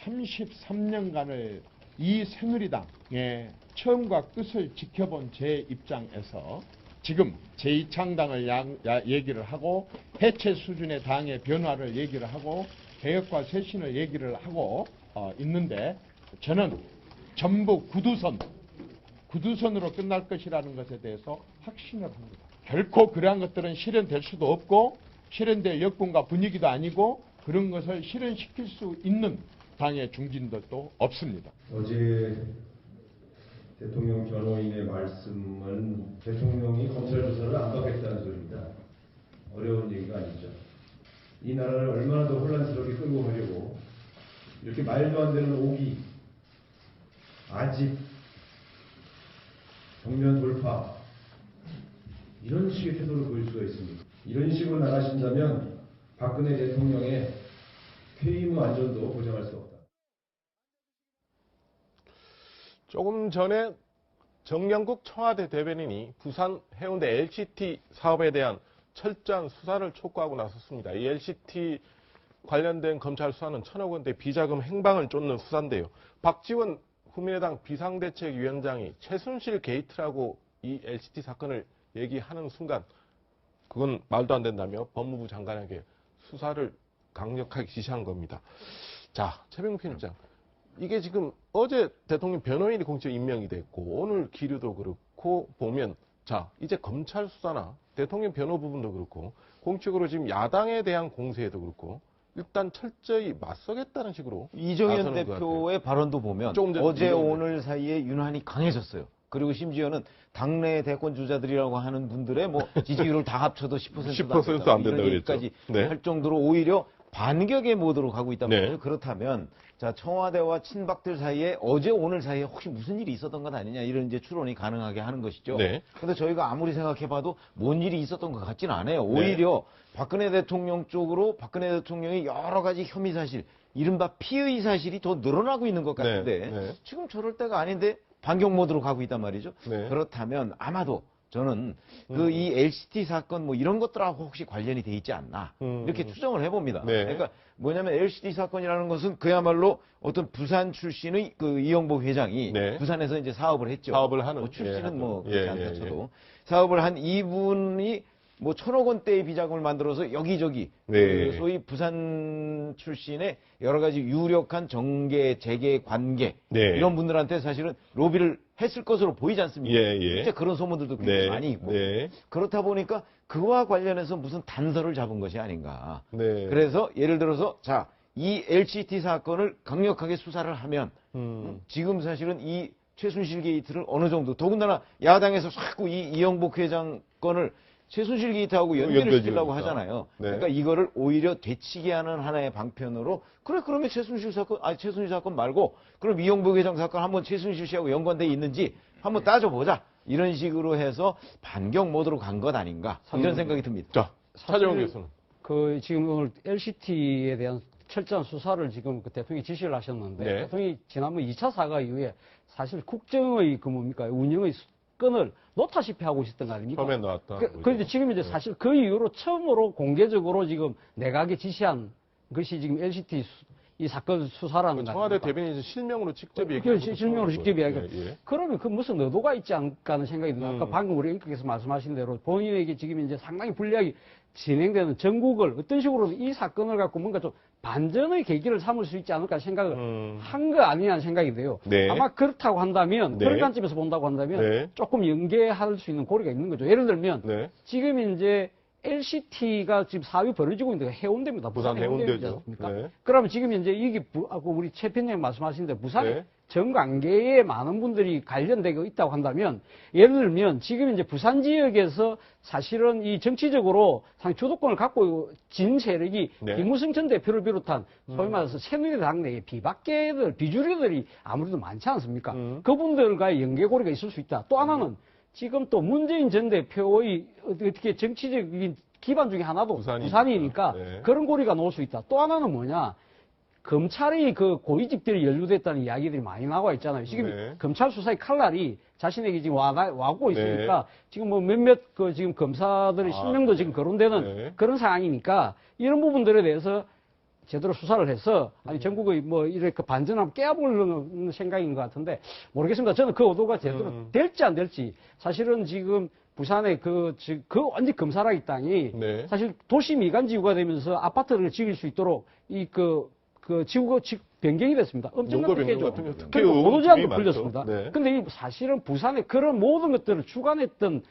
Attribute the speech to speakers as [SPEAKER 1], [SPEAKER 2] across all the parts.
[SPEAKER 1] 33년간을 이 새누리당의 처음과 끝을 지켜본 제 입장에서 지금 제2창당을 얘기를 하고 해체 수준의 당의 변화를 얘기를 하고 개혁과 쇄신을 얘기를 하고 있는데 저는 전부 구두선으로 끝날 것이라는 것에 대해서 확신을 합니다. 결코 그러한 것들은 실현될 수도 없고 실현될 여건과 분위기도 아니고 그런 것을 실현시킬 수 있는 당의 중진들도 없습니다.
[SPEAKER 2] 어제 대통령 변호인의 말씀은 대통령이 검찰 조사를 안 받겠다는 소리입니다. 어려운 얘기가 아니죠. 이 나라를 얼마나 더 혼란스럽게 끌고 가려고 이렇게 말도 안 되는 오기, 아집, 정면 돌파 이런 식의 태도를 보일 수가 있습니다. 이런 식으로 나가신다면 박근혜 대통령의 퇴임 후 안전도 보장할 수 없다.
[SPEAKER 3] 조금 전에 정영국 청와대 대변인이 부산 해운대 LCT 사업에 대한 철저한 수사를 촉구하고 나섰습니다. 이 LCT 관련된 검찰 수사는 1,000억 원대 비자금 행방을 쫓는 수사인데요. 박지원 국민의당 비상대책위원장이 최순실 게이트라고 이 LCT 사건을 얘기하는 순간 그건 말도 안 된다며 법무부 장관에게 수사를 강력하게 지시한 겁니다. 자, 최병국 편집장. 이게 지금 어제 대통령 변호인이 공식 임명이 됐고 오늘 기류도 그렇고 보면 자 이제 검찰 수사나 대통령 변호 부분도 그렇고 공식으로 지금 야당에 대한 공세에도 그렇고 일단 철저히 맞서겠다는 식으로
[SPEAKER 4] 이정현 대표의 발언도 보면 어제 오늘 사이에 유난히 강해졌어요. 그리고 심지어는 당내 대권 주자들이라고 하는 분들의 뭐 지지율을 다 합쳐도 10%도 안 된다 이런 얘기까지 할 정도로 오히려 반격의 모드로 가고 있단 말이에요. 네. 그렇다면 자 청와대와 친박들 사이에 어제 오늘 사이에 혹시 무슨 일이 있었던 것 아니냐 이런 이제 추론이 가능하게 하는 것이죠. 그런데 네. 저희가 아무리 생각해봐도 뭔 일이 있었던 것 같지는 않아요. 오히려 네. 박근혜 대통령 쪽으로 박근혜 대통령이 여러 가지 혐의 사실, 이른바 피의 사실이 더 늘어나고 있는 것 같은데 네. 네. 지금 저럴 때가 아닌데 반격 모드로 가고 있단 말이죠. 네. 그렇다면 아마도 저는 이 LCT 사건 뭐 이런 것들하고 혹시 관련이 돼 있지 않나 이렇게 추정을 해봅니다. 네. 그러니까 뭐냐면 LCT 사건이라는 것은 그야말로 어떤 부산 출신의 그 이영복 회장이 네. 부산에서 이제 사업을 했죠. 사업을 하는 뭐 출신은 뭐 그렇지 않다 쳐도 사업을 한 이분이 뭐 1,000억 원대의 비자금을 만들어서 여기저기 네. 그 소위 부산 출신의 여러 가지 유력한 정계, 재계, 관계 네. 이런 분들한테 사실은 로비를 했을 것으로 보이지 않습니까? 실제 그런 소문들도 굉장히 네. 많이 있고 네. 그렇다 보니까 그와 관련해서 무슨 단서를 잡은 것이 아닌가. 네. 그래서 예를 들어서 자, 이 LCT 사건을 강력하게 수사를 하면 지금 사실은 이 최순실 게이트를 어느 정도 더군다나 야당에서 자꾸 이 이영복 회장 건을 최순실 게이트하고 연결을 시키려고 하잖아요. 네. 그러니까 이거를 오히려 되치게 하는 하나의 방편으로 그래 그러면 최순실 사건 말고 그럼 이영복 회장 사건 한번 최순실 씨하고 연관돼 있는지 한번 따져보자. 이런 식으로 해서 반격 모드로 간 것 아닌가 이런 생각이 듭니다.
[SPEAKER 3] 자, 차재원 교수는
[SPEAKER 5] 그 지금 오늘 LCT에 대한 철저한 수사를 지금 그 대통령이 지시를 하셨는데 네. 대통령이 지난번 2차 사과 이후에 사실 국정의 그 뭡니까 운영의 끈을 놓다시피 하고 있었던 거 아닙니까?
[SPEAKER 3] 처음에 나왔다.
[SPEAKER 5] 그런데 지금 이제 사실 그 이후로 처음으로 공개적으로 지금 내각에 지시한 것이 지금 LCT 이 사건 수사라는 거.
[SPEAKER 3] 청와대 대변인이 실명으로 직접 얘기하고
[SPEAKER 5] 실명으로 직접 이야기하고. 예. 그러면 그 무슨 의도가 있지 않을까 하는 생각이 듭니다. 아까 방금 우리 의원께서 말씀하신 대로 본인에게 지금 이제 상당히 불리하게 진행되는 전국을 어떤 식으로 이 사건을 갖고 뭔가 좀 반전의 계기를 삼을 수 있지 않을까 생각을 한 거 아니냐는 생각이 돼요. 네. 아마 그렇다고 한다면, 그런 관점에서 본다고 한다면 조금 연계할 수 있는 고리가 있는 거죠. 예를 들면 지금 이제 LCT가 지금 사업이 벌어지고 있는 데가 해운대입니다.
[SPEAKER 3] 부산 해운대죠.
[SPEAKER 5] 그러면 지금 이제 이게 우리 최 편장님 말씀하신 대로 부산에 정관계에 많은 분들이 관련되고 있다고 한다면 예를 들면 지금 이제 부산 지역에서 사실은 이 정치적으로 상당히 주도권을 갖고 진 세력이 김무성 전 대표를 비롯한 소위 말해서 새누리당 내에 비박계들, 비주류들이 아무래도 많지 않습니까? 그분들과의 연계고리가 있을 수 있다. 또 하나는 지금 또 문재인 전 대표의 어떻게 정치적인 기반 중에 하나도 부산이니까 그런 고리가 나올 수 있다. 또 하나는 뭐냐? 검찰의 그 고위직들이 연루됐다는 이야기들이 많이 나와 있잖아요. 지금 검찰 수사의 칼날이 자신에게 지금 와고 있으니까 지금 뭐 몇몇 그 지금 검사들의 실명도 지금 거론되는 그런 상황이니까 이런 부분들에 대해서 제대로 수사를 해서 아니 전국의 뭐 이렇게 반전함 깨어보려는 생각인 것 같은데 모르겠습니다. 저는 그 의도가 제대로 될지 안 될지 사실은 지금 부산의 그 완전 금사라기 땅이
[SPEAKER 3] 네.
[SPEAKER 5] 사실 도시 미관지구가 되면서 아파트를 지을 수 있도록 그 지구가 변경이 됐습니다. 엄청난 특혜죠. 그리고 보도제한도 풀렸습니다.
[SPEAKER 3] 네.
[SPEAKER 5] 근데 이 사실은 부산의 그런 모든 것들을 주관했던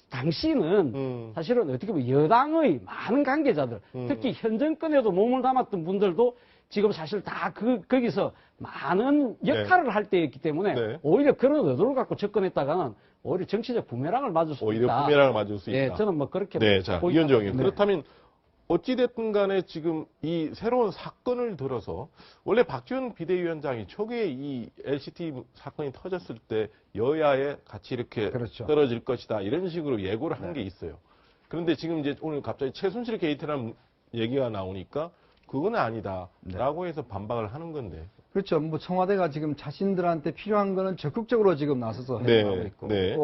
[SPEAKER 5] 당시는 사실은 어떻게 보면 여당의 많은 관계자들, 특히 현 정권에도 몸을 담았던 분들도 지금 사실 다 거기서 많은 역할을 할 때였기 때문에
[SPEAKER 3] 네.
[SPEAKER 5] 오히려 그런 의도를 갖고 접근했다가는 오히려 정치적 부메랑을 맞을 수 있다.
[SPEAKER 3] 오히려 부메랑을 맞을 수 있다.
[SPEAKER 5] 예, 저는 뭐 그렇게
[SPEAKER 3] 네, 자,
[SPEAKER 5] 보입니다.
[SPEAKER 3] 이현정 의원.
[SPEAKER 5] 네.
[SPEAKER 3] 그렇다면 어찌됐든 간에 지금 이 새로운 사건을 들어서 원래 박지원 비대위원장이 초기에 이 LCT 사건이 터졌을 때 여야에 같이 이렇게
[SPEAKER 4] 그렇죠.
[SPEAKER 3] 떨어질 것이다 이런 식으로 예고를 한 게 있어요. 그런데 지금 이제 오늘 갑자기 최순실 게이트라는 얘기가 나오니까 그건 아니다라고 해서 반박을 하는 건데.
[SPEAKER 6] 그렇죠. 뭐 청와대가 지금 자신들한테 필요한 거는 적극적으로 지금 나서서
[SPEAKER 3] 네,
[SPEAKER 6] 해명하고 있고,
[SPEAKER 3] 네.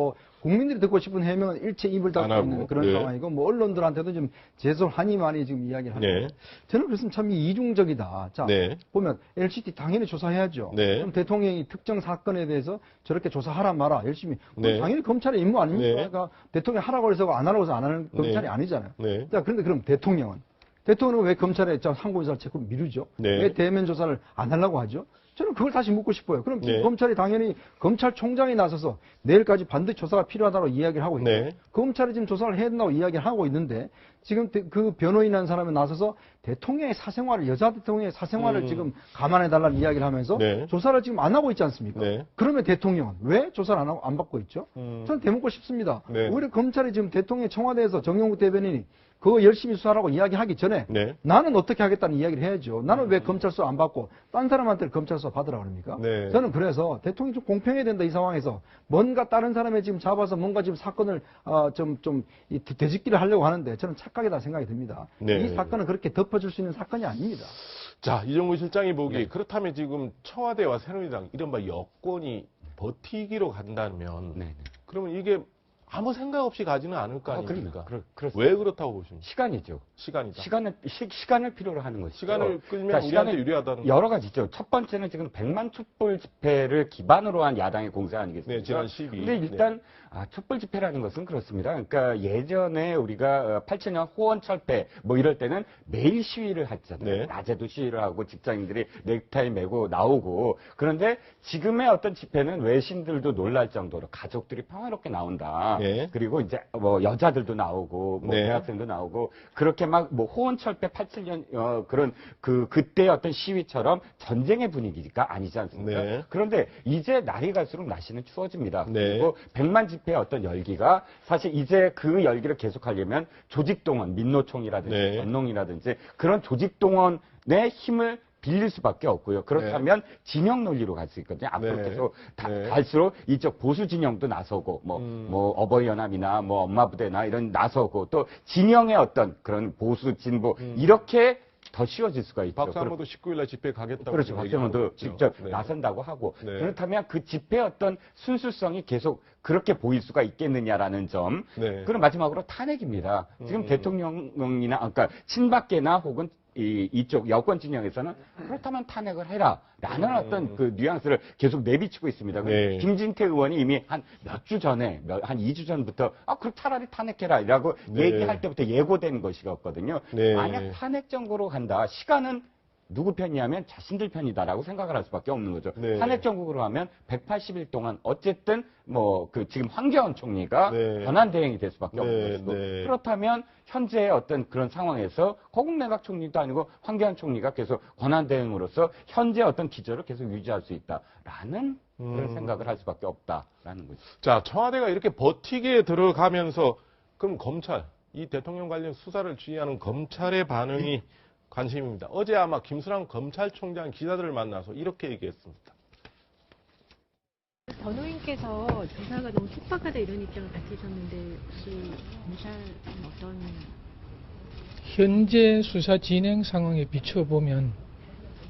[SPEAKER 6] 국민들이 듣고 싶은 해명은 일체 입을
[SPEAKER 3] 안
[SPEAKER 6] 닫고
[SPEAKER 3] 하고,
[SPEAKER 6] 있는 그런
[SPEAKER 3] 네.
[SPEAKER 6] 상황이고, 뭐 언론들한테도 지금 제소하니 많이 지금 이야기를 하는데,
[SPEAKER 3] 네.
[SPEAKER 6] 저는 그래서 참 이중적이다. 자,
[SPEAKER 3] 네.
[SPEAKER 6] 보면 LCT 당연히 조사해야죠.
[SPEAKER 3] 네.
[SPEAKER 6] 그럼 대통령이 특정 사건에 대해서 저렇게 조사하라 마라 열심히. 그건
[SPEAKER 3] 네.
[SPEAKER 6] 당연히 검찰의 임무 아닙니까?
[SPEAKER 3] 네.
[SPEAKER 6] 그러니까 대통령이 하라고 해서 안 하라고 해서 안 하는 검찰이
[SPEAKER 3] 네.
[SPEAKER 6] 아니잖아요.
[SPEAKER 3] 네.
[SPEAKER 6] 자, 그런데 그럼 대통령은 왜 검찰에 상고조사를 자꾸 미루죠?
[SPEAKER 3] 네.
[SPEAKER 6] 왜 대면 조사를 안 하려고 하죠? 저는 그걸 다시 묻고 싶어요. 그럼 지금
[SPEAKER 3] 네.
[SPEAKER 6] 검찰이 당연히 검찰총장이 나서서 내일까지 반드시 조사가 필요하다고 이야기를 하고 있고,
[SPEAKER 3] 네.
[SPEAKER 6] 검찰이 지금 조사를 해야 된다고 이야기를 하고 있는데, 지금 그 변호인이라는 사람이 나서서 대통령의 사생활을, 여자 대통령의 사생활을 지금 감안해달라는 이야기를 하면서
[SPEAKER 3] 네.
[SPEAKER 6] 조사를 지금 안 하고 있지 않습니까?
[SPEAKER 3] 네.
[SPEAKER 6] 그러면 대통령은 왜 조사를 안 받고 있죠? 저는 대묻고 싶습니다.
[SPEAKER 3] 네.
[SPEAKER 6] 오히려 검찰이 지금 대통령 청와대에서 정영국 대변인이 그거 열심히 수사하라고 이야기하기 전에
[SPEAKER 3] 네.
[SPEAKER 6] 나는 어떻게 하겠다는 이야기를 해야죠. 나는 왜 검찰 수사 안 받고 딴 사람한테 검찰 수사 받으라 그럽니까?
[SPEAKER 3] 네.
[SPEAKER 6] 저는 그래서 대통령이 좀 공평해야 된다 이 상황에서 뭔가 다른 사람의 지금 잡아서 뭔가 지금 사건을 이 되짚기를 하려고 하는데 저는 착각이다 생각이 듭니다.
[SPEAKER 3] 네.
[SPEAKER 6] 이 사건은 그렇게 덮어줄 수 있는 사건이 아닙니다.
[SPEAKER 3] 자, 이정구 실장이 보기 그렇다면 지금 청와대와 새누리당 이른바 여권이 버티기로 간다면 그러면 이게 아무 생각 없이 가지는 않을 거 아닙니까?
[SPEAKER 7] 그렇습니다.
[SPEAKER 3] 왜 그렇다고 보십니까?
[SPEAKER 7] 시간이죠.
[SPEAKER 3] 시간이다.
[SPEAKER 7] 시간을 필요로 하는 것이죠.
[SPEAKER 3] 시간을 끌면
[SPEAKER 7] 그러니까
[SPEAKER 3] 우리한테
[SPEAKER 7] 시간을
[SPEAKER 3] 유리하다는
[SPEAKER 7] 여러 가지 있죠. 첫 번째는 지금 100만 촛불 집회를 기반으로 한 야당의 공세 아니겠습니까?
[SPEAKER 3] 네, 지난 12일.
[SPEAKER 7] 근데 일단 촛불 집회라는 것은 그렇습니다. 그러니까 예전에 우리가 87년 호원 철폐 뭐 이럴 때는 매일 시위를 했잖아요.
[SPEAKER 3] 네.
[SPEAKER 7] 낮에도 시위를 하고 직장인들이 넥타이 메고 나오고. 그런데 지금의 어떤 집회는 외신들도 놀랄 정도로 가족들이 평화롭게 나온다.
[SPEAKER 3] 네.
[SPEAKER 7] 그리고 이제 뭐 여자들도 나오고 뭐
[SPEAKER 3] 네.
[SPEAKER 7] 대학생도 나오고 그렇게 막 뭐 호원 철폐 87년 그런 그때 어떤 시위처럼 전쟁의 분위기가 아니지 않습니까?
[SPEAKER 3] 네.
[SPEAKER 7] 그런데 이제 날이 갈수록 날씨는 추워집니다.
[SPEAKER 3] 네.
[SPEAKER 7] 그리고 100만 집회의 어떤 열기가 사실 이제 그 열기를 계속하려면 조직동원, 민노총이라든지
[SPEAKER 3] 네.
[SPEAKER 7] 전농이라든지 그런 조직동원의 힘을 빌릴 수밖에 없고요. 그렇다면 진영 논리로 갈 수 있거든요. 앞으로
[SPEAKER 3] 네.
[SPEAKER 7] 계속
[SPEAKER 3] 네.
[SPEAKER 7] 갈수록 이쪽 보수 진영도 나서고 뭐 어버이연합이나 뭐 엄마부대나 이런 나서고 또 진영의 어떤 그런 보수 진보 이렇게 더 쉬워질 수가 있죠.
[SPEAKER 3] 박사모도 19일날 집회 가겠다고.
[SPEAKER 7] 그렇죠. 박사모도 직접
[SPEAKER 3] 네.
[SPEAKER 7] 나선다고 하고
[SPEAKER 3] 네.
[SPEAKER 7] 그렇다면 그 집회의 어떤 순수성이 계속 그렇게 보일 수가 있겠느냐라는 점.
[SPEAKER 3] 네.
[SPEAKER 7] 그리고 마지막으로 탄핵입니다. 지금 대통령이나 그러니까 친박계나 혹은 이쪽 여권 진영에서는 그렇다면 탄핵을 해라라는 어떤 그 뉘앙스를 계속 내비치고 있습니다.
[SPEAKER 3] 네.
[SPEAKER 7] 김진태 의원이 이미 한 몇 주 전에 한 2주 전부터 그럼 차라리 탄핵해라라고
[SPEAKER 3] 네.
[SPEAKER 7] 얘기할 때부터 예고된 것이었거든요.
[SPEAKER 3] 네.
[SPEAKER 7] 만약 탄핵 정국으로 간다. 시간은 누구 편이냐면 자신들 편이다라고 생각을 할 수밖에 없는 거죠.
[SPEAKER 3] 네.
[SPEAKER 7] 탄핵 정국으로 하면 180일 동안 어쨌든 뭐 그 지금 황교안 총리가
[SPEAKER 3] 네.
[SPEAKER 7] 권한 대행이 될 수밖에
[SPEAKER 3] 네,
[SPEAKER 7] 없는 것이고
[SPEAKER 3] 네.
[SPEAKER 7] 그렇다면 현재의 어떤 그런 상황에서 고국내각 총리도 아니고 황교안 총리가 계속 권한 대행으로서 현재 어떤 기조를 계속 유지할 수 있다라는 그런 생각을 할 수밖에 없다라는 거죠.
[SPEAKER 3] 자, 청와대가 이렇게 버티게 들어가면서 그럼 검찰, 이 대통령 관련 수사를 지휘하는 검찰의 반응이 관심입니다. 어제 아마 김수남 검찰총장 기자들을 만나서 이렇게 얘기했습니다.
[SPEAKER 8] 변호인께서 조사가 너무 촉박하다 이런 입장을 밝히셨는데 혹시 검찰은 어떤?
[SPEAKER 9] 현재 수사 진행 상황에 비춰보면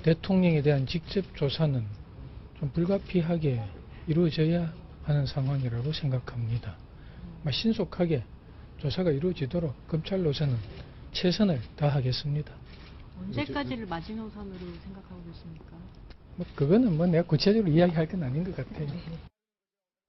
[SPEAKER 9] 대통령에 대한 직접 조사는 좀 불가피하게 이루어져야 하는 상황이라고 생각합니다. 신속하게 조사가 이루어지도록 검찰로서는 최선을 다하겠습니다.
[SPEAKER 8] 언제까지를 마지노선으로 생각하고 계십니까?
[SPEAKER 9] 뭐 그거는 뭐 내가 구체적으로 이야기할 건 아닌 것 같아요.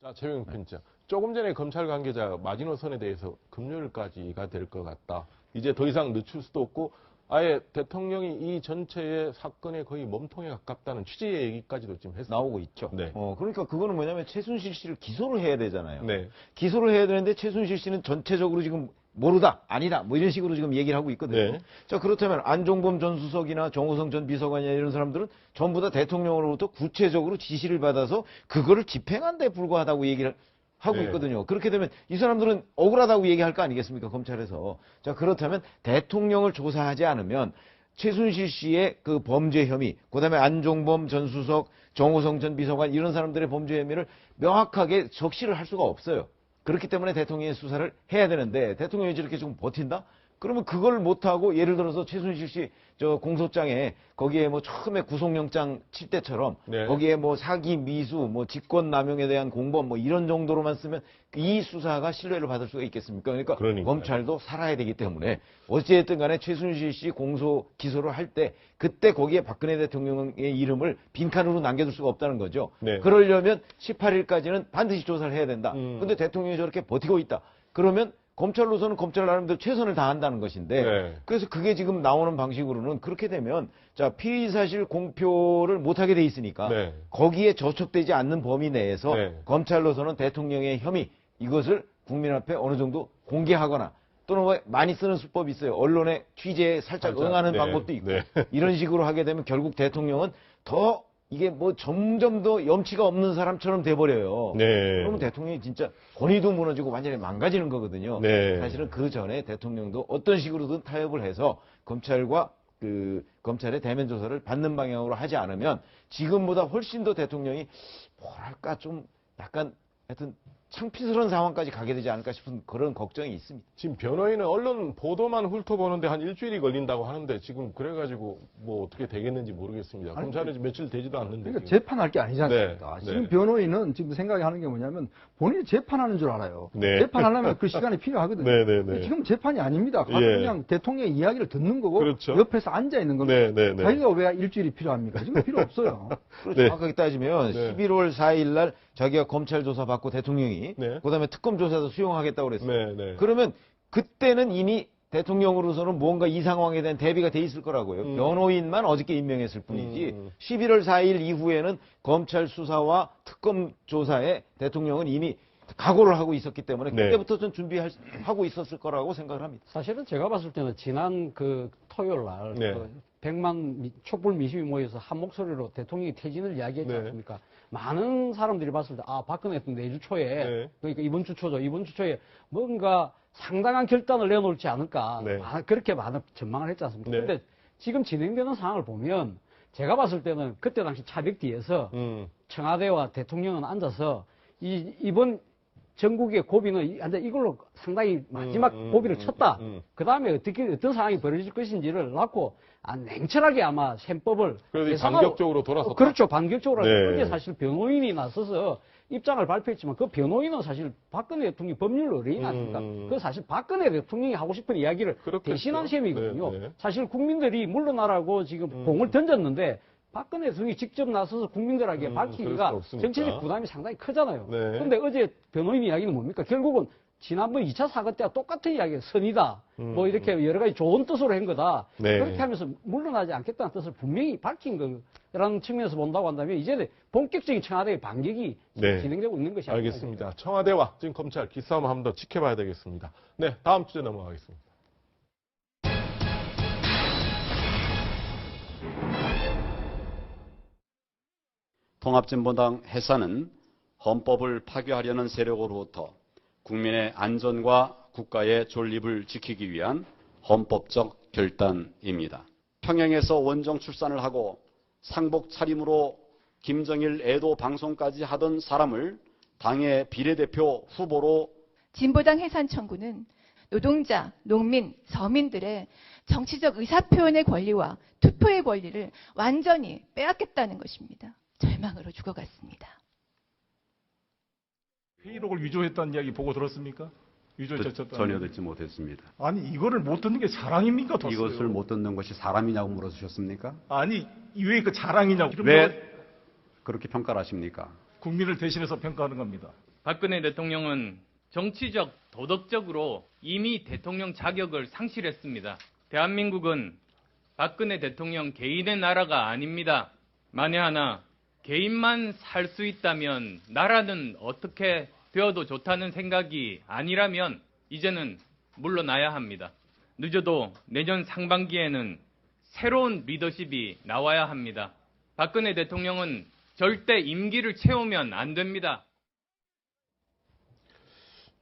[SPEAKER 3] 자, 최영욱 편집장. 조금 전에 검찰 관계자가 마지노선에 대해서 금요일까지가 될 것 같다. 이제 더 이상 늦출 수도 없고 아예 대통령이 이 전체의 사건에 거의 몸통에 가깝다는 취지의 얘기까지도 지금 했어요.
[SPEAKER 4] 나오고 있죠.
[SPEAKER 3] 네.
[SPEAKER 4] 그러니까 그거는 뭐냐면 최순실 씨를 기소를 해야 되잖아요.
[SPEAKER 3] 네.
[SPEAKER 4] 기소를 해야 되는데 최순실 씨는 전체적으로 지금 모르다, 아니다, 뭐 이런 식으로 지금 얘기를 하고 있거든요.
[SPEAKER 3] 네.
[SPEAKER 4] 자, 그렇다면 안종범 전 수석이나 정호성 전 비서관이나 이런 사람들은 전부 다 대통령으로부터 구체적으로 지시를 받아서 그거를 집행한 데 불과하다고 얘기를 하고
[SPEAKER 3] 네.
[SPEAKER 4] 있거든요. 그렇게 되면 이 사람들은 억울하다고 얘기할 거 아니겠습니까? 검찰에서. 자, 그렇다면 대통령을 조사하지 않으면 최순실 씨의 그 범죄 혐의, 그 다음에 안종범 전 수석, 정호성 전 비서관 이런 사람들의 범죄 혐의를 명확하게 적시를 할 수가 없어요. 그렇기 때문에 대통령의 수사를 해야 되는데 대통령이 저렇게 좀 버틴다? 그러면 그걸 못하고 예를 들어서 최순실 씨 저 공소장에 거기에 뭐 처음에 구속영장 칠 때처럼
[SPEAKER 3] 네.
[SPEAKER 4] 거기에 뭐 사기, 미수, 뭐 직권남용에 대한 공범 뭐 이런 정도로만 쓰면 이 수사가 신뢰를 받을 수가 있겠습니까? 그러니까
[SPEAKER 3] 그러니까요.
[SPEAKER 4] 검찰도 살아야 되기 때문에 어찌됐든 간에 최순실 씨 공소 기소를 할 때 그때 거기에 박근혜 대통령의 이름을 빈칸으로 남겨둘 수가 없다는 거죠.
[SPEAKER 3] 네.
[SPEAKER 4] 그러려면 18일까지는 반드시 조사를 해야 된다. 근데 대통령이 저렇게 버티고 있다. 그러면 검찰로서는 검찰 나름대로 최선을 다한다는 것인데
[SPEAKER 3] 네.
[SPEAKER 4] 그래서 그게 지금 나오는 방식으로는 그렇게 되면 자 피의사실 공표를 못하게 돼 있으니까
[SPEAKER 3] 네.
[SPEAKER 4] 거기에 저촉되지 않는 범위 내에서
[SPEAKER 3] 네.
[SPEAKER 4] 검찰로서는 대통령의 혐의 이것을 국민 앞에 어느 정도 공개하거나 또는 뭐 많이 쓰는 수법이 있어요. 언론의 취재에 살짝 응하는
[SPEAKER 3] 네.
[SPEAKER 4] 방법도 있고
[SPEAKER 3] 네.
[SPEAKER 4] 이런 식으로 하게 되면 결국 대통령은 더 이게 뭐 점점 더 염치가 없는 사람처럼 돼버려요.
[SPEAKER 3] 네.
[SPEAKER 4] 그러면 대통령이 진짜 권위도 무너지고 완전히 망가지는 거거든요.
[SPEAKER 3] 네.
[SPEAKER 4] 사실은 그 전에 대통령도 어떤 식으로든 타협을 해서 검찰과 그 검찰의 대면 조사를 받는 방향으로 하지 않으면 지금보다 훨씬 더 대통령이 뭐랄까 좀 약간 하여튼 창피스러운 상황까지 가게 되지 않을까 싶은 그런 걱정이 있습니다.
[SPEAKER 3] 지금 변호인은 언론 보도만 훑어보는데 한 일주일이 걸린다고 하는데 지금 그래가지고 뭐 어떻게 되겠는지 모르겠습니다. 검찰은 지금 며칠 되지도 않는데.
[SPEAKER 6] 그러니까
[SPEAKER 3] 지금.
[SPEAKER 6] 재판할 게 아니지 않습니까?
[SPEAKER 3] 네.
[SPEAKER 6] 지금
[SPEAKER 3] 네.
[SPEAKER 6] 변호인은 지금 생각이 하는 게 뭐냐면 본인이 재판하는 줄 알아요.
[SPEAKER 3] 네.
[SPEAKER 6] 재판하려면 그 시간이 필요하거든요.
[SPEAKER 3] 네, 네, 네.
[SPEAKER 6] 지금 재판이 아닙니다.
[SPEAKER 3] 예.
[SPEAKER 6] 그냥 대통령의 이야기를 듣는 거고
[SPEAKER 3] 그렇죠.
[SPEAKER 6] 옆에서 앉아 있는 겁니다.
[SPEAKER 3] 네, 네, 네.
[SPEAKER 6] 자기가 왜 일주일이 필요합니까? 지금 필요 없어요.
[SPEAKER 4] 그렇죠.
[SPEAKER 3] 네.
[SPEAKER 4] 정확하게 따지면
[SPEAKER 3] 네.
[SPEAKER 4] 11월 4일 날 자기가 검찰 조사 받고 대통령이
[SPEAKER 3] 네.
[SPEAKER 4] 그다음에 특검 조사도 수용하겠다고 그랬어요.
[SPEAKER 3] 네, 네.
[SPEAKER 4] 그러면 그때는 이미 대통령으로서는 뭔가 이 상황에 대한 대비가 돼 있을 거라고요. 변호인만 어저께 임명했을 뿐이지 11월 4일 이후에는 검찰 수사와 특검 조사에 대통령은 이미 각오를 하고 있었기 때문에
[SPEAKER 3] 네.
[SPEAKER 4] 그때부터 좀 준비하고 있었을 거라고 생각을 합니다.
[SPEAKER 5] 사실은 제가 봤을 때는 지난 그 토요일 날
[SPEAKER 3] 네.
[SPEAKER 5] 그 100만 촛불 민심이 모여서 한 목소리로 대통령이 퇴진을 이야기했지
[SPEAKER 3] 네.
[SPEAKER 5] 않습니까? 많은 사람들이 봤을 때 박근혜 대통령 내주 초에
[SPEAKER 3] 네.
[SPEAKER 5] 그러니까 이번 주 초죠. 이번 주 초에 뭔가 상당한 결단을 내놓을지 않을까
[SPEAKER 3] 네.
[SPEAKER 5] 그렇게 많은 전망을 했지 않습니까?
[SPEAKER 3] 네.
[SPEAKER 5] 그런데 지금 진행되는 상황을 보면 제가 봤을 때는 그때 당시 차벽 뒤에서 청와대와 대통령은 앉아서 이번 전국의 고비는 이걸로 상당히 마지막 고비를 쳤다. 그 다음에 어떤 상황이 벌어질 것인지를 낳고 냉철하게 아마 셈법을
[SPEAKER 3] 그래서
[SPEAKER 5] 예상하고-
[SPEAKER 3] 반격적으로 돌아섰다.
[SPEAKER 5] 그렇죠. 반격적으로.
[SPEAKER 3] 네.
[SPEAKER 5] 그게 사실 변호인이 나서서 입장을 발표했지만 그 변호인은 사실 박근혜 대통령이 법률 의뢰인 아닙니까? 그 사실 박근혜 대통령이 하고 싶은 이야기를
[SPEAKER 3] 그렇겠죠.
[SPEAKER 5] 대신한 셈이거든요.
[SPEAKER 3] 네, 네.
[SPEAKER 5] 사실 국민들이 물러나라고 지금 공을 던졌는데 박근혜 대통령이 직접 나서서 국민들에게
[SPEAKER 3] 그럴
[SPEAKER 5] 밝히기가
[SPEAKER 3] 수 없으니까.
[SPEAKER 5] 정치적 부담이 상당히 크잖아요.
[SPEAKER 3] 네.
[SPEAKER 5] 그런데 어제 변호인 이야기는 뭡니까? 결국은 지난번 2차 사건 때와 똑같은 이야기예요. 선이다. 뭐 이렇게 여러 가지 좋은 뜻으로 한 거다.
[SPEAKER 3] 네.
[SPEAKER 5] 그렇게 하면서 물러나지 않겠다는 뜻을 분명히 밝힌 거라는 측면에서 본다고 한다면 이제 본격적인 청와대의 반격이
[SPEAKER 3] 네.
[SPEAKER 5] 진행되고 있는 것이 아닐까
[SPEAKER 3] 알겠습니다. 청와대와 지금 검찰 기싸움 한 번 더 지켜봐야 되겠습니다. 네, 다음 주제 넘어가겠습니다.
[SPEAKER 10] 통합진보당 해산은 헌법을 파괴하려는 세력으로부터 국민의 안전과 국가의 존립을 지키기 위한 헌법적 결단입니다. 평양에서 원정 출산을 하고 상복 차림으로 김정일 애도 방송까지 하던 사람을 당의 비례대표 후보로
[SPEAKER 11] 진보당 해산 청구는 노동자, 농민, 서민들의 정치적 의사표현의 권리와 투표의 권리를 완전히 빼앗겠다는 것입니다. 절망으로 죽어갔습니다.
[SPEAKER 12] 회의록을 위조했다는 이야기 보고 들었습니까?
[SPEAKER 10] 전혀 듣지 못했습니다.
[SPEAKER 12] 아니 이거를 못 듣는 게 자랑입니까? 뒀어요?
[SPEAKER 10] 이것을 못 듣는 것이 사람이냐고 물어주셨습니까?
[SPEAKER 12] 아니 왜 그 자랑이냐고.
[SPEAKER 10] 왜 그렇게 평가를 하십니까?
[SPEAKER 12] 국민을 대신해서 평가하는 겁니다.
[SPEAKER 13] 박근혜 대통령은 정치적, 도덕적으로 이미 대통령 자격을 상실했습니다. 대한민국은 박근혜 대통령 개인의 나라가 아닙니다. 만에 하나 개인만 살 수 있다면 나라는 어떻게 되어도 좋다는 생각이 아니라면 이제는 물러나야 합니다. 늦어도 내년 상반기에는 새로운 리더십이 나와야 합니다. 박근혜 대통령은 절대 임기를 채우면 안 됩니다.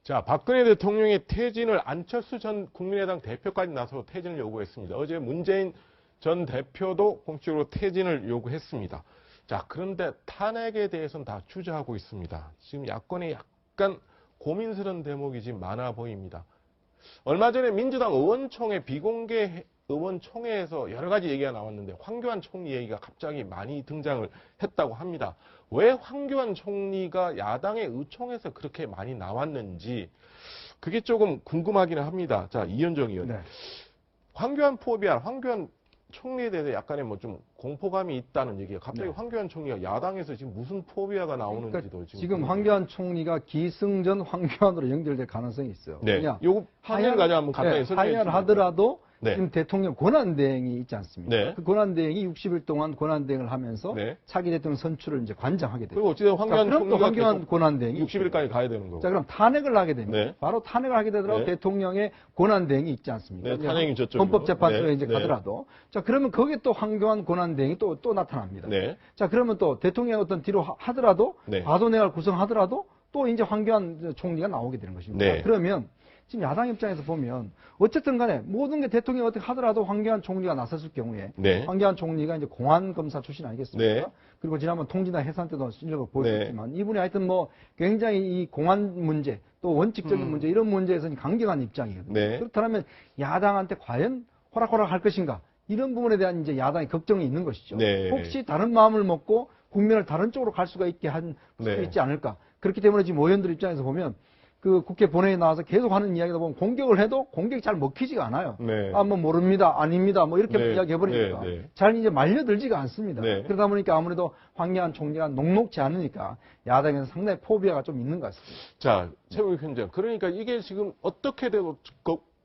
[SPEAKER 3] 자, 박근혜 대통령의 퇴진을 안철수 전 국민의당 대표까지 나서 퇴진을 요구했습니다. 어제 문재인 전 대표도 공식적으로 퇴진을 요구했습니다. 자, 그런데 탄핵에 대해서는 다 주저하고 있습니다. 지금 야권에 약간 고민스러운 대목이 지금 많아 보입니다. 얼마 전에 민주당 의원총회 비공개 의원총회에서 여러 가지 얘기가 나왔는데 황교안 총리 얘기가 갑자기 많이 등장을 했다고 합니다. 왜 황교안 총리가 야당의 의총에서 그렇게 많이 나왔는지 그게 조금 궁금하기는 합니다. 자, 이현정 의원.
[SPEAKER 6] 네.
[SPEAKER 3] 황교안 포비아, 황교안 총리에 대해서 약간의 뭐 좀 공포감이 있다는 얘기가 갑자기
[SPEAKER 6] 네.
[SPEAKER 3] 황교안 총리가 야당에서 지금 무슨 포비아가 나오는지도
[SPEAKER 6] 그러니까 지금 황교안 총리가 기승전 황교안으로 연결될 가능성이 있어요.
[SPEAKER 3] 네.
[SPEAKER 6] 그냥
[SPEAKER 3] 요거 화면 가지고 한번 간단히 설명해 주시면
[SPEAKER 6] 하더라도
[SPEAKER 3] 네.
[SPEAKER 6] 지금 대통령 권한대행이 있지 않습니까?
[SPEAKER 3] 네.
[SPEAKER 6] 그 권한대행이 60일 동안 권한대행을 하면서
[SPEAKER 3] 네.
[SPEAKER 6] 차기 대통령 선출을 이제 관장하게 돼요.
[SPEAKER 3] 그리고 어찌됐든 황교안
[SPEAKER 6] 그럼 또
[SPEAKER 3] 총리가
[SPEAKER 6] 황교안 권한대행이
[SPEAKER 3] 60일까지 가야 되는 거고.
[SPEAKER 6] 자, 그럼 탄핵을 하게 됩니다.
[SPEAKER 3] 네.
[SPEAKER 6] 바로 탄핵을 하게 되더라도
[SPEAKER 3] 네.
[SPEAKER 6] 대통령의 권한대행이 있지 않습니까?
[SPEAKER 3] 네, 탄핵이 저쪽이고.
[SPEAKER 6] 헌법재판소에
[SPEAKER 3] 네.
[SPEAKER 6] 이제
[SPEAKER 3] 네.
[SPEAKER 6] 가더라도. 자, 그러면 거기에 또 황교안 권한대행이 또 나타납니다.
[SPEAKER 3] 네.
[SPEAKER 6] 자, 그러면 또 대통령이 어떤 뒤로 하더라도,
[SPEAKER 3] 네.
[SPEAKER 6] 과도내각을 구성하더라도 또 이제 황교안 총리가 나오게 되는 것입니다.
[SPEAKER 3] 네.
[SPEAKER 6] 그러면 지금 야당 입장에서 보면 어쨌든 간에 모든 게 대통령이 어떻게 하더라도 황교안 총리가 나섰을 경우에
[SPEAKER 3] 네.
[SPEAKER 6] 황교안 총리가 이제 공안검사 출신 아니겠습니까?
[SPEAKER 3] 네.
[SPEAKER 6] 그리고 지난번 통진당 해산 때도 실력을 보였지만
[SPEAKER 3] 네.
[SPEAKER 6] 이분이 하여튼 뭐 굉장히 이 공안 문제 또 원칙적인 문제 이런 문제에서는 강경한 입장이거든요.
[SPEAKER 3] 네.
[SPEAKER 6] 그렇다면 야당한테 과연 호락호락 할 것인가? 이런 부분에 대한 이제 야당의 걱정이 있는 것이죠.
[SPEAKER 3] 네.
[SPEAKER 6] 혹시 다른 마음을 먹고 국면을 다른 쪽으로 갈 수가 있게 한 수도
[SPEAKER 3] 네.
[SPEAKER 6] 있지 않을까? 그렇기 때문에 지금 의원들 입장에서 보면 그 국회 본회의에 나와서 계속 하는 이야기다 보면 공격을 해도 공격이 잘 먹히지가 않아요.
[SPEAKER 3] 네.
[SPEAKER 6] 아, 뭐 모릅니다, 아닙니다, 뭐 이렇게
[SPEAKER 3] 네.
[SPEAKER 6] 이야기해버리니까
[SPEAKER 3] 네. 네.
[SPEAKER 6] 잘 이제 말려들지가 않습니다.
[SPEAKER 3] 네.
[SPEAKER 6] 그러다 보니까 아무래도 황교안 총리가 녹록지 않으니까 야당에서 상당히 포비아가 좀 있는 것 같습니다.
[SPEAKER 3] 자, 최고위 편장. 그러니까 이게 지금 어떻게 돼도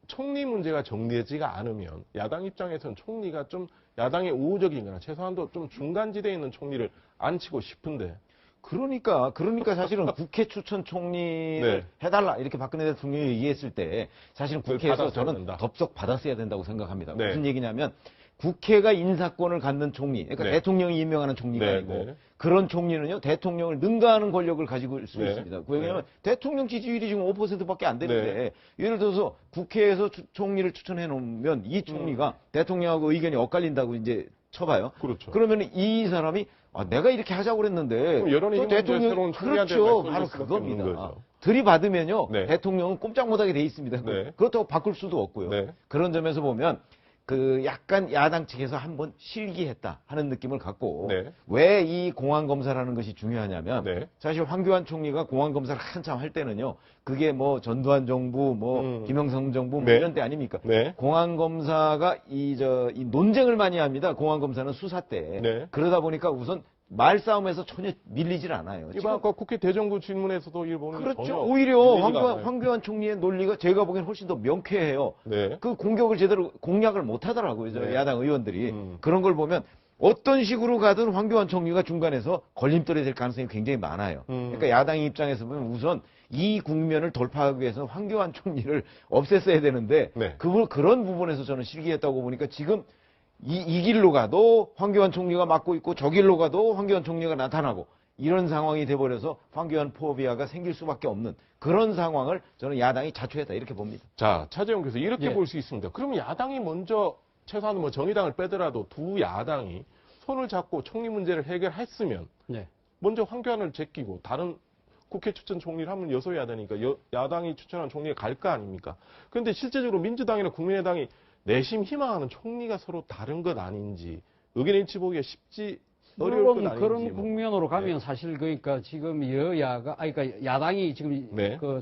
[SPEAKER 3] 총리 문제가 정리되지가 않으면 야당 입장에서는 총리가 좀 야당의 우호적인 거나 최소한도 좀 중간지대에 있는 총리를 앉히고 싶은데
[SPEAKER 4] 그러니까 사실은 국회 추천 총리를
[SPEAKER 3] 네.
[SPEAKER 4] 해달라 이렇게 박근혜 대통령이 얘기했을 때 사실은 국회에서
[SPEAKER 3] 받았어야
[SPEAKER 4] 저는
[SPEAKER 3] 된다.
[SPEAKER 4] 덥석 받았어야 된다고 생각합니다.
[SPEAKER 3] 네.
[SPEAKER 4] 무슨 얘기냐면 국회가 인사권을 갖는 총리, 그러니까
[SPEAKER 3] 네.
[SPEAKER 4] 대통령이 임명하는 총리가
[SPEAKER 3] 네,
[SPEAKER 4] 아니고
[SPEAKER 3] 네.
[SPEAKER 4] 그런 총리는요 대통령을 능가하는 권력을 가지고 있을 수
[SPEAKER 3] 네.
[SPEAKER 4] 있습니다. 왜냐하면 대통령 지지율이 지금 5%밖에 안 되는데
[SPEAKER 3] 네.
[SPEAKER 4] 예를 들어서 국회에서 총리를 추천해 놓으면 이 총리가 대통령하고 의견이 엇갈린다고 이제 쳐봐요.
[SPEAKER 3] 그렇죠.
[SPEAKER 4] 그러면 이 사람이 내가 이렇게 하자고 그랬는데
[SPEAKER 3] 그럼 여론이
[SPEAKER 4] 또
[SPEAKER 3] 힘든 새로운 총리한테
[SPEAKER 4] 그렇죠.
[SPEAKER 3] 말씀을
[SPEAKER 4] 바로
[SPEAKER 3] 수밖에
[SPEAKER 4] 그겁니다.
[SPEAKER 3] 없는 거죠.
[SPEAKER 4] 들이받으면요
[SPEAKER 3] 네.
[SPEAKER 4] 대통령은 꼼짝 못하게 돼 있습니다.
[SPEAKER 3] 네.
[SPEAKER 4] 그렇다고 바꿀 수도 없고요.
[SPEAKER 3] 네.
[SPEAKER 4] 그런 점에서 보면 그 약간 야당 측에서 한번 실기했다 하는 느낌을 갖고
[SPEAKER 3] 네.
[SPEAKER 4] 왜 이 공안검사라는 것이 중요하냐면
[SPEAKER 3] 네.
[SPEAKER 4] 사실 황교안 총리가 공안검사를 한참 할 때는요 그게 뭐 전두환 정부 뭐 김영삼 정부 뭐
[SPEAKER 3] 네.
[SPEAKER 4] 이런 때 아닙니까?
[SPEAKER 3] 네.
[SPEAKER 4] 공안검사가 이 논쟁을 많이 합니다. 공안검사는 수사 때
[SPEAKER 3] 네.
[SPEAKER 4] 그러다 보니까 우선 말싸움에서 전혀 밀리질 않아요.
[SPEAKER 3] 이번 아까 국회 대정부 질문에서도 일본은
[SPEAKER 4] 그렇죠. 오히려
[SPEAKER 3] 않아요.
[SPEAKER 4] 황교안 총리의 논리가 제가 보기엔 훨씬 더 명쾌해요.
[SPEAKER 3] 네.
[SPEAKER 4] 그 공격을 제대로 공략을 못 하더라고요. 저
[SPEAKER 3] 네.
[SPEAKER 4] 야당 의원들이. 그런 걸 보면 어떤 식으로 가든 황교안 총리가 중간에서 걸림돌이 될 가능성이 굉장히 많아요. 그러니까 야당 입장에서 보면 우선 이 국면을 돌파하기 위해서는 황교안 총리를 없앴어야 되는데
[SPEAKER 3] 네.
[SPEAKER 4] 그런 부분에서 저는 실기했다고 보니까 지금 이 길로 가도 황교안 총리가 맡고 있고 저 길로 가도 황교안 총리가 나타나고 이런 상황이 돼버려서 황교안 포비아가 생길 수밖에 없는 그런 상황을 저는 야당이 자초했다 이렇게 봅니다.
[SPEAKER 3] 자, 차재용 교수 이렇게
[SPEAKER 6] 예.
[SPEAKER 3] 볼 수 있습니다. 그러면 야당이 먼저 최소한 뭐 정의당을 빼더라도 두 야당이 손을 잡고 총리 문제를 해결했으면
[SPEAKER 5] 네.
[SPEAKER 3] 먼저 황교안을 제끼고 다른 국회 추천 총리를 하면 여소해야 되니까 야당이 추천한 총리가 갈 거 아닙니까? 그런데 실제적으로 민주당이나 국민의당이 내심 희망하는 총리가 서로 다른 것 아닌지 의견 일치 보기가 쉽지 어려울 건
[SPEAKER 5] 물론
[SPEAKER 3] 아닌지
[SPEAKER 5] 그런
[SPEAKER 3] 뭐.
[SPEAKER 5] 국면으로 가면 사실 그러니까 지금 여야가 그러니까 야당이 지금
[SPEAKER 3] 네.
[SPEAKER 5] 그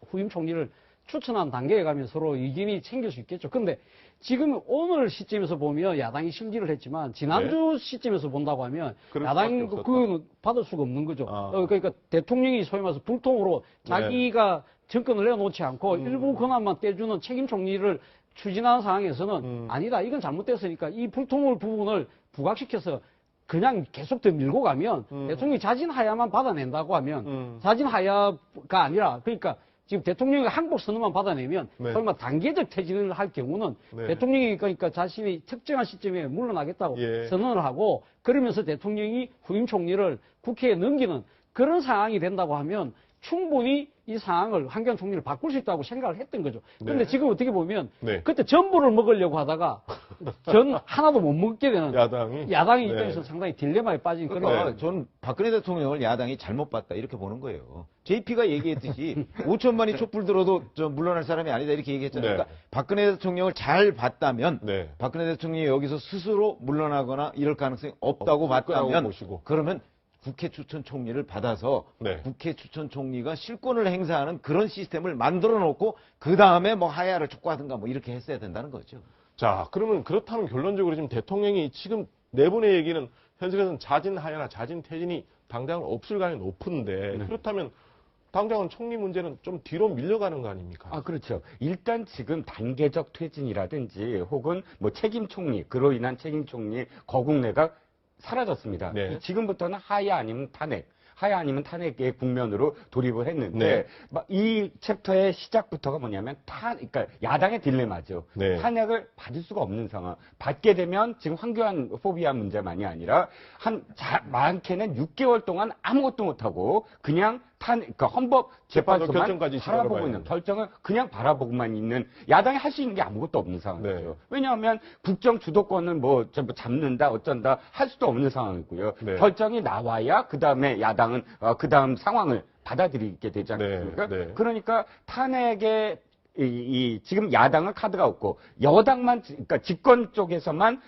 [SPEAKER 5] 후임 총리를 추천한 단계에 가면 서로 이견이 생길 수 있겠죠. 근데 지금 오늘 시점에서 보면 야당이 심지를 했지만 지난주 시점에서 본다고 하면
[SPEAKER 3] 그럴
[SPEAKER 5] 야당이
[SPEAKER 3] 수밖에
[SPEAKER 5] 그건 받을 수가 없는 거죠.
[SPEAKER 3] 아.
[SPEAKER 5] 그러니까 대통령이 소위 말해서 불통으로 자기가 정권을 내어놓지 않고 일부 권한만 떼주는 책임 총리를 추진하는 상황에서는 아니다. 이건 잘못됐으니까 이 불통을 부분을 부각시켜서 그냥 계속 더 밀고 가면 대통령이 자진하야만 받아낸다고 하면 자진하야가 아니라 그러니까 지금 대통령이 항복 선언만 받아내면
[SPEAKER 3] 네.
[SPEAKER 5] 설마 단계적 퇴진을 할 경우는
[SPEAKER 3] 네.
[SPEAKER 5] 대통령이 그러니까 자신이 특정한 시점에 물러나겠다고
[SPEAKER 3] 예.
[SPEAKER 5] 선언을 하고 그러면서 대통령이 후임 총리를 국회에 넘기는 그런 상황이 된다고 하면 충분히 이 상황을 황교안 총리를 바꿀 수 있다고 생각을 했던 거죠. 그런데
[SPEAKER 3] 네.
[SPEAKER 5] 지금 어떻게 보면
[SPEAKER 3] 네.
[SPEAKER 5] 그때 전부를 먹으려고 하다가 전 하나도 못 먹게 되는
[SPEAKER 3] 야당이
[SPEAKER 5] 입장에서 상당히 딜레마에 빠진 그런
[SPEAKER 4] 그러니까 저는 박근혜 대통령을 야당이 잘못 봤다 이렇게 보는 거예요. JP가 얘기했듯이 5천만이 촛불 들어도 물러날 사람이 아니다 이렇게 얘기했잖아요.
[SPEAKER 3] 네.
[SPEAKER 4] 그러니까 박근혜 대통령을 잘 봤다면
[SPEAKER 3] 네.
[SPEAKER 4] 박근혜 대통령이 여기서 스스로 물러나거나 이럴 가능성이 없다고 봤다면
[SPEAKER 3] 보시고.
[SPEAKER 4] 그러면 국회 추천 총리를 받아서
[SPEAKER 3] 네.
[SPEAKER 4] 국회 추천 총리가 실권을 행사하는 그런 시스템을 만들어 놓고 그 다음에 뭐 하야를 촉구하든가 뭐 이렇게 했어야 된다는 거죠.
[SPEAKER 3] 자, 그러면 그렇다면 결론적으로 지금 대통령이 지금 내분의 얘기는 현실에서는 자진 하야나 자진 퇴진이 당장은 없을 가능성이 높은데 그렇다면 당장은 총리 문제는 좀 뒤로 밀려가는 거 아닙니까?
[SPEAKER 7] 아, 그렇죠. 일단 지금 단계적 퇴진이라든지 혹은 뭐 책임 총리, 그로 인한 책임 총리 거국내가 사라졌습니다.
[SPEAKER 3] 네.
[SPEAKER 7] 지금부터는 하야 아니면 탄핵의 국면으로 돌입을 했는데 이 챕터의 시작부터가 뭐냐면 그러니까 야당의 딜레마죠.
[SPEAKER 3] 네.
[SPEAKER 7] 탄핵을 받을 수가 없는 상황. 받게 되면 지금 황교안 포비아 문제만이 아니라 많게는 6개월 동안 아무것도 못하고 그냥 그러니까 헌법 재판소만
[SPEAKER 3] 결정까지
[SPEAKER 7] 바라보고
[SPEAKER 3] 지켜봐야
[SPEAKER 7] 있는 결정을 그냥 바라보고만 있는 야당이 할 수 있는 게 아무것도 없는 상황이죠.
[SPEAKER 3] 네.
[SPEAKER 7] 왜냐하면 국정 주도권을 뭐 잡는다 어쩐다 할 수도 없는 상황이고요.
[SPEAKER 3] 네.
[SPEAKER 7] 결정이 나와야 그 다음에 야당은 그 다음 상황을 받아들이게 되지 않겠습니까?
[SPEAKER 3] 네. 네.
[SPEAKER 7] 그러니까 탄핵의 지금 야당은 카드가 없고 여당만 그러니까 집권 쪽에서만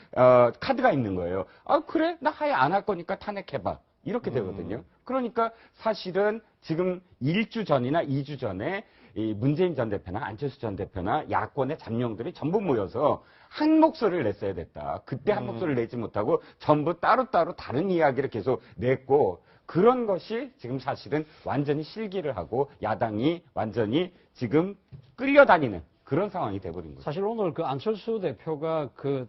[SPEAKER 7] 카드가 있는 거예요. 아 그래 나 하야 안 할 거니까 탄핵해봐 이렇게 되거든요. 그러니까 사실은 지금 1주 전이나 2주 전에 이 문재인 전 대표나 안철수 전 대표나 야권의 잠룡들이 전부 모여서 한 목소리를 냈어야 됐다. 그때 한 목소리를 내지 못하고 전부 따로따로 다른 이야기를 계속 냈고 그런 것이 지금 사실은 완전히 실기를 하고 야당이 완전히 지금 끌려다니는 그런 상황이 돼버린 거죠.
[SPEAKER 5] 사실 오늘 그 안철수 대표가 그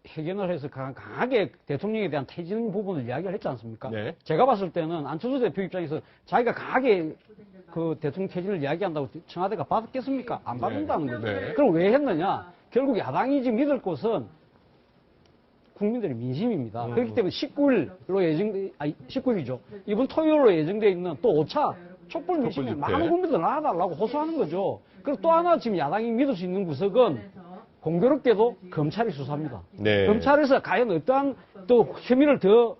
[SPEAKER 5] 해견을 해서 강하게 대통령에 대한 퇴진 부분을 이야기를 했지 않습니까?
[SPEAKER 3] 네.
[SPEAKER 5] 제가 봤을 때는 안철수 대표 입장에서 자기가 강하게 그 대통령 퇴진을 이야기한다고 청와대가 받았겠습니까? 안 받는다는 거죠.
[SPEAKER 3] 네.
[SPEAKER 5] 그럼 왜 했느냐? 결국 야당이 지금 믿을 곳은 국민들의 민심입니다. 그렇기 때문에 19일로 19일이죠. 이번 토요일로 예정되어 있는 또 5차 촛불 민심에 많은 국민들 나와달라고 호소하는 거죠. 그리고 또 하나 지금 야당이 믿을 수 있는 구석은 공교롭게도 검찰이 수사합니다.
[SPEAKER 3] 네.
[SPEAKER 5] 검찰에서 과연 어떠한 또 혐의를 더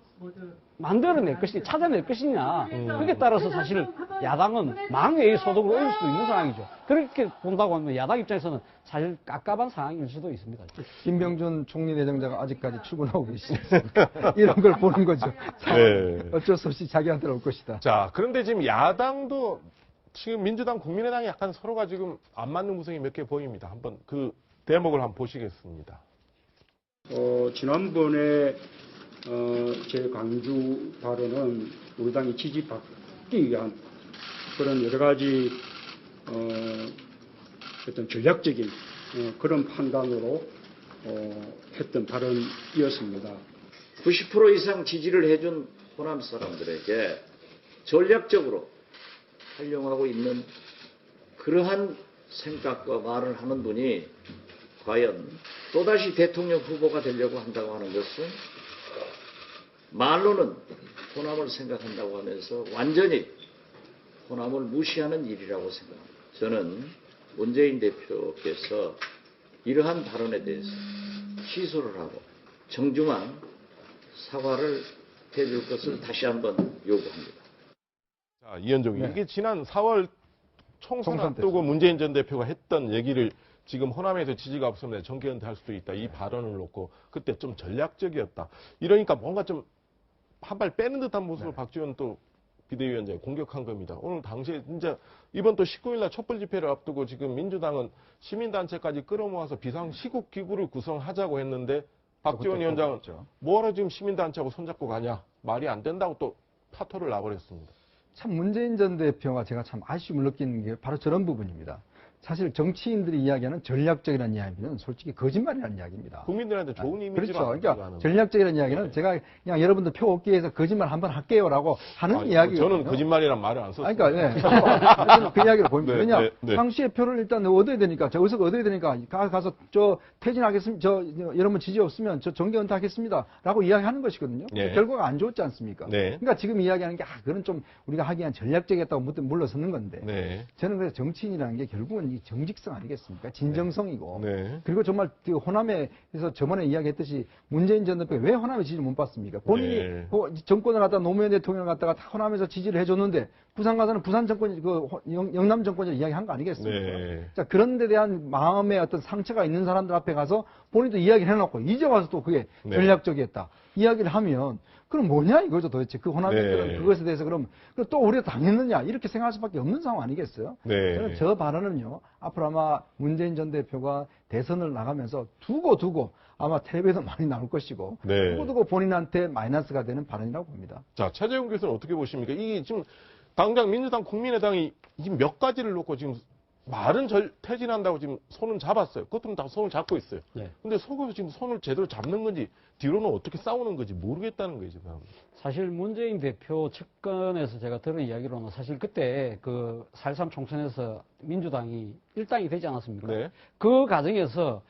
[SPEAKER 5] 만들어낼 것이냐, 찾아낼 것이냐. 그에 따라서 사실 야당은 망외의 소득을 올릴 수도 있는 상황이죠. 그렇게 본다고 하면 야당 입장에서는 사실 깝깝한 상황일 수도 있습니다.
[SPEAKER 6] 김병준 총리 내정자가 아직까지 출근하고 계시니까 이런 걸 보는 거죠.
[SPEAKER 3] 네.
[SPEAKER 6] 어쩔 수 없이 자기한테 올 것이다.
[SPEAKER 3] 자, 그런데 지금 야당도 지금 민주당, 국민의당이 약간 서로가 지금 안 맞는 구석이 몇 개 보입니다. 한번 그 대목을 한번 보시겠습니다.
[SPEAKER 14] 지난번에 제 강주 발언은 우리 당이 지지받기 위한 그런 여러 가지 어떤 전략적인 그런 판단으로 했던 발언이었습니다.
[SPEAKER 15] 90% 이상 지지를 해준 호남 사람들에게 전략적으로 활용하고 있는 그러한 생각과 말을 하는 분이 과연 또다시 대통령 후보가 되려고 한다고 하는 것은 말로는 호남을 생각한다고 하면서 완전히 호남을 무시하는 일이라고 생각합니다. 저는 문재인 대표께서 이러한 발언에 대해서 취소를 하고 정중한 사과를 해줄 것을 다시 한번 요구합니다.
[SPEAKER 3] 자, 이현종이 이게 지난 4월 총선 앞두고 문재인 전 대표가 했던 얘기를 지금 호남에서 지지가 없으면 정계은퇴할 수도 있다. 이 발언을 놓고 그때 좀 전략적이었다. 이러니까 뭔가 좀 한 발 빼는 듯한 모습을 박지원 또 비대위원장이 공격한 겁니다. 오늘 당시에 진짜 이번 또 19일 날 촛불 집회를 앞두고 지금 민주당은 시민단체까지 끌어모아서 비상시국기구를 구성하자고 했는데 박지원 위원장은 뭐하러 지금 시민단체하고 손잡고 가냐. 말이 안 된다고 또 파토를 놔버렸습니다.
[SPEAKER 6] 참 문재인 전 대표가 제가 참 아쉬움을 느끼는 게 바로 저런 부분입니다. 사실 정치인들이 이야기하는 전략적이라는 이야기는 솔직히 거짓말이라는 이야기입니다.
[SPEAKER 3] 국민들한테 좋은 이미지를
[SPEAKER 6] 그렇죠. 그러니까 전략적이라는 이야기는 제가 그냥 여러분들 표 얻기 위해서 거짓말 한번 할게요라고 하는 이야기거든요.
[SPEAKER 3] 저는 거짓말이란 말을 안 썼어요.
[SPEAKER 6] 그러니까 저는 그 이야기를 봅니다. 왜냐
[SPEAKER 3] 네.
[SPEAKER 6] 당시에 표를 일단 얻어야 되니까 저 의석 얻어야 되니까 가서 저 퇴진하겠습니다. 저 여러분 지지 없으면 저 정계 은퇴하겠습니다라고 이야기하는 것이거든요.
[SPEAKER 3] 네.
[SPEAKER 6] 결과가 안 좋지 않습니까?
[SPEAKER 3] 네.
[SPEAKER 6] 그러니까 지금 이야기하는 게 그건 좀 우리가 하기엔 전략적이었다고 물러서는 건데
[SPEAKER 3] 네.
[SPEAKER 6] 저는 그래서 정치인이라는 게 결국은 이 정직성 아니겠습니까? 진정성이고
[SPEAKER 3] 네.
[SPEAKER 6] 그리고 정말 그 호남에서 저번에 이야기했듯이 문재인 전 대표가 왜 호남에 지지를 못 받습니까? 본인이
[SPEAKER 3] 네.
[SPEAKER 6] 정권을 갖다 노무현 대통령을 갖다가 다 호남에서 지지를 해줬는데 부산 가서는 부산 정권 영남 정권을 이야기한 거 아니겠습니까?
[SPEAKER 3] 네.
[SPEAKER 6] 자 그런 데 대한 마음의 어떤 상처가 있는 사람들 앞에 가서 본인도 이야기를 해놓고 이제 와서 또 그게
[SPEAKER 3] 네.
[SPEAKER 6] 전략적이었다 이야기를 하면 그럼 뭐냐 이거죠 도대체 그 호남인들은
[SPEAKER 3] 네.
[SPEAKER 6] 그것에 대해서 그럼 또 우리가 당했느냐 이렇게 생각할 수밖에 없는 상황 아니겠어요?
[SPEAKER 3] 네.
[SPEAKER 6] 저는 저 발언은요 앞으로 아마 문재인 전 대표가 대선을 나가면서 두고 아마 텔레비에서 많이 나올 것이고
[SPEAKER 3] 네.
[SPEAKER 6] 두고 본인한테 마이너스가 되는 발언이라고 봅니다.
[SPEAKER 3] 자, 차재훈 교수는 어떻게 보십니까? 이게 지금 당장 민주당, 국민의당이 지금 몇 가지를 놓고 지금 말은 퇴진한다고 지금 손은 잡았어요. 겉으로는 다 손을 잡고 있어요.
[SPEAKER 5] 네.
[SPEAKER 3] 근데 속으로 지금 손을 제대로 잡는 건지 뒤로는 어떻게 싸우는 건지 모르겠다는 거예요, 지금.
[SPEAKER 5] 사실 문재인 대표 측근에서 제가 들은 이야기로는 사실 그때 그 4.13 총선에서 민주당이 일당이 되지 않았습니까?
[SPEAKER 3] 네.
[SPEAKER 5] 그 과정에서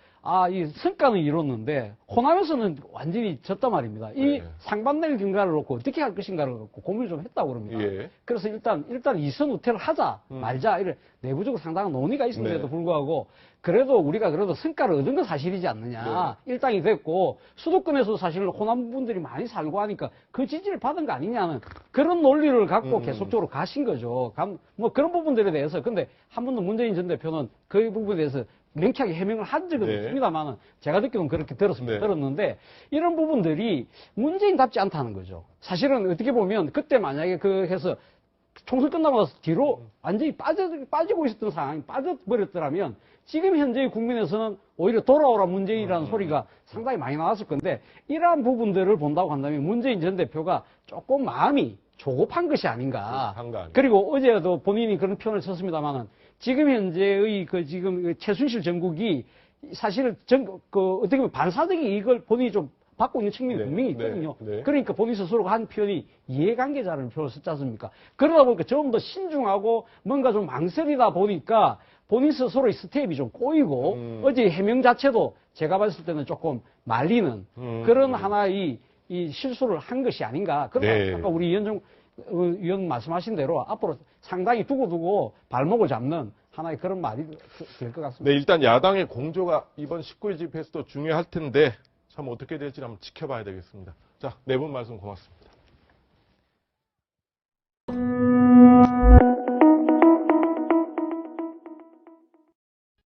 [SPEAKER 5] 이 성과는 이뤘는데 호남에서는 완전히 졌단 말입니다. 이 상반될 경과를 놓고 어떻게 할 것인가를 갖고 고민을 좀 했다고 그럽니다.
[SPEAKER 3] 예.
[SPEAKER 5] 그래서 일단 이선 우퇴를 하자 말자 이래 내부적으로 상당한 논의가 있음에도
[SPEAKER 3] 네.
[SPEAKER 5] 불구하고 그래도 우리가 사실을 얻은 건 사실이지 않느냐.
[SPEAKER 3] 네.
[SPEAKER 5] 일당이 됐고 수도권에서 사실 호남 분들이 많이 살고 하니까 그 지지를 받은 거 아니냐는 그런 논리를 갖고 계속적으로 가신 거죠. 뭐 그런 부분들에 대해서 근데 한 번도 문재인 전 대표는 그 부분에 대해서 명쾌하게 해명을 한 적은
[SPEAKER 3] 네.
[SPEAKER 5] 없습니다만은 제가 듣기로는 그렇게 들었는데 이런 부분들이 문재인답지 않다는 거죠. 사실은 어떻게 보면 그때 만약에 해서 총선 끝나고 나서 뒤로 완전히 빠지고 있었던 상황이 빠져버렸더라면 지금 현재의 국민에서는 오히려 돌아오라 문재인이라는 소리가 상당히 많이 나왔을 건데 이러한 부분들을 본다고 한다면 문재인 전 대표가 조금 마음이 조급한 것이 아닌가. 그리고 어제도 본인이 그런 표현을 썼습니다만은 지금 현재의 지금 최순실 정국이 사실 어떻게 보면 반사적인 이걸 본인이 좀 받고 있는 측면이 분명히 있거든요.
[SPEAKER 3] 네.
[SPEAKER 5] 그러니까 본인 스스로가 한 표현이 이해관계자라는 표현을 썼지 않습니까? 그러다 보니까 좀 더 신중하고 뭔가 좀 망설이다 보니까 본인 스스로의 스텝이 좀 꼬이고 어제 해명 자체도 제가 봤을 때는 조금 말리는 그런 하나의 이 실수를 한 것이 아닌가. 그러나 아까 우리 이현정 위원 말씀하신 대로 앞으로 상당히 두고 발목을 잡는 하나의 그런 말이 될 것 같습니다.
[SPEAKER 3] 네, 일단 야당의 공조가 이번 19일 집회에서도 중요할 텐데 참 어떻게 될지 한번 지켜봐야 되겠습니다. 자, 네 분 말씀 고맙습니다.